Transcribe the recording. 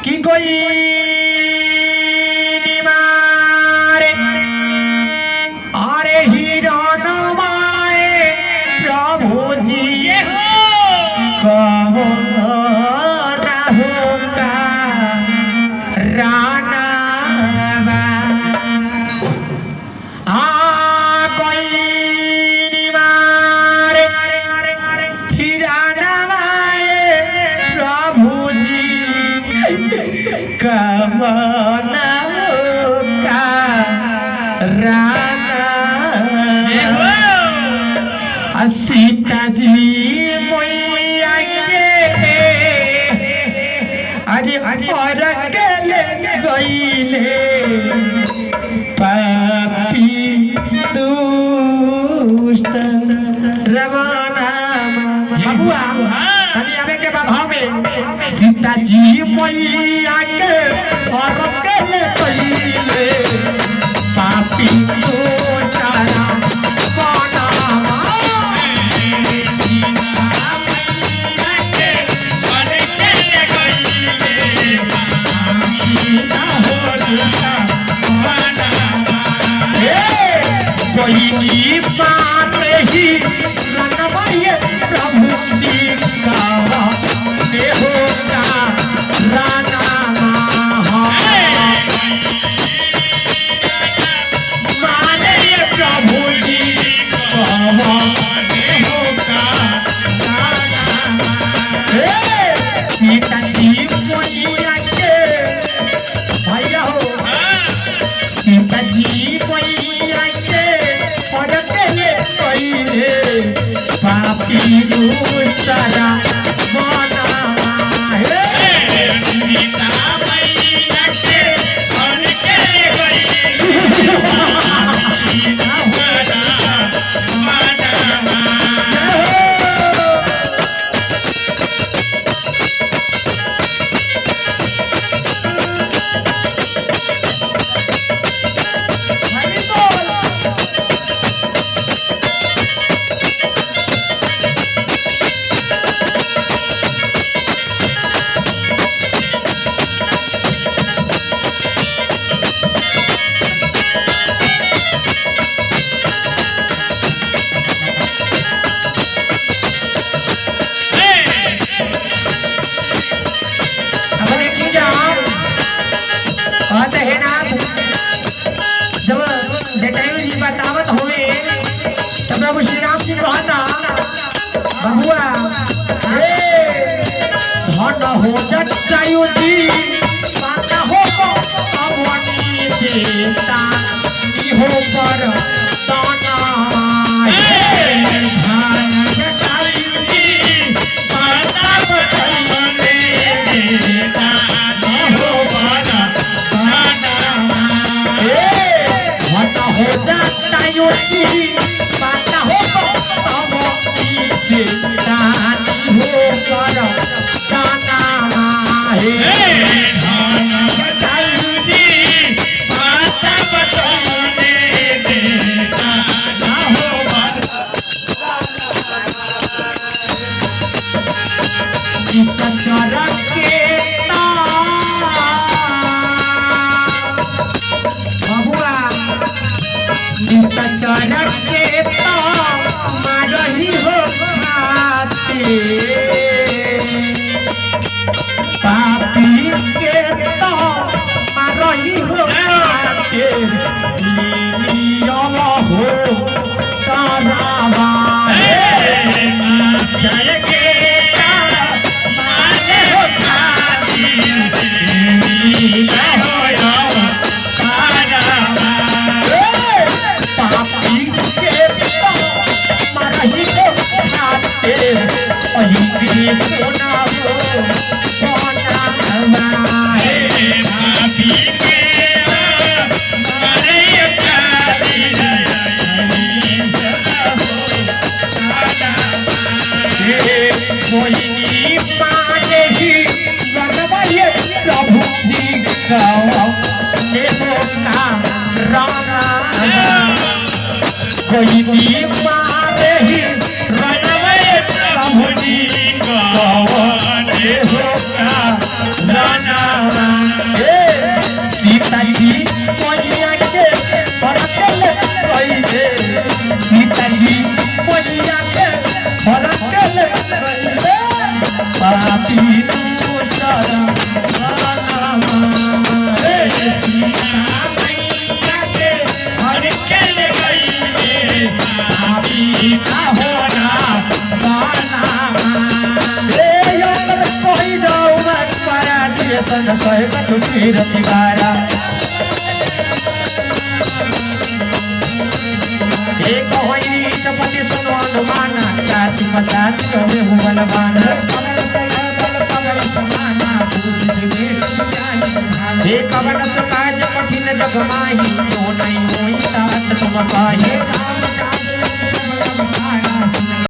कि कोई निमारे अरे हिरण माए प्रभु जी कहो राहु का राना कोई निमारे हिरण माए प्रभु जी कमना का राना सीता जी मैया के अरे और अकेले गईले पापी दुष्ट रवाना बबुआ तनी आवे के भाव में सीता जी मैया के और अकेले गईले पापी दुष्ट रवाना कोई बात ही रंगमय प्रभु जी का देहो का राना माने प्रभु जी का देहो का राना सीता जी मैया के भैया हो सीता जी मैया के और अकेले कईले पापी दूसरा बना है सीता मैया के और अकेले कईले बतावत हुए तो प्रभु श्री राम जी कहता बबुआ धन हो जटायु जी माता हो अवनी देवता हो पर ताना धन जटायु जी माता बतने देवता हो पर ताना हो जटायु जी माता हो तब देवता हो पर ताना हे धन जटायु जी माता बतने देवता हो पर इस चरक के चरक के तो मारही हो खाते पापी के तो मारही हो खाते लियो हो तारावा चरक के तो मारे हो खाते लियो हो पापी के तो मरही हो खाते अहिंदी सोना हो कोना हमारे पापी के मरही हो खाते अहिंदी सोना हो कोना कोई माने ही लगवाए प्रभु जी का देहो का राना कोई भी मारे ही रणवय प्रभु जी को देहो का राना न सहे कछु पीर तिवारा एक होई चपटी सुनो अनुमाना काची मसाज कमे हुवन बाना हे कवन काज कठिन जग माही जो नहीं होई तात तुम पाही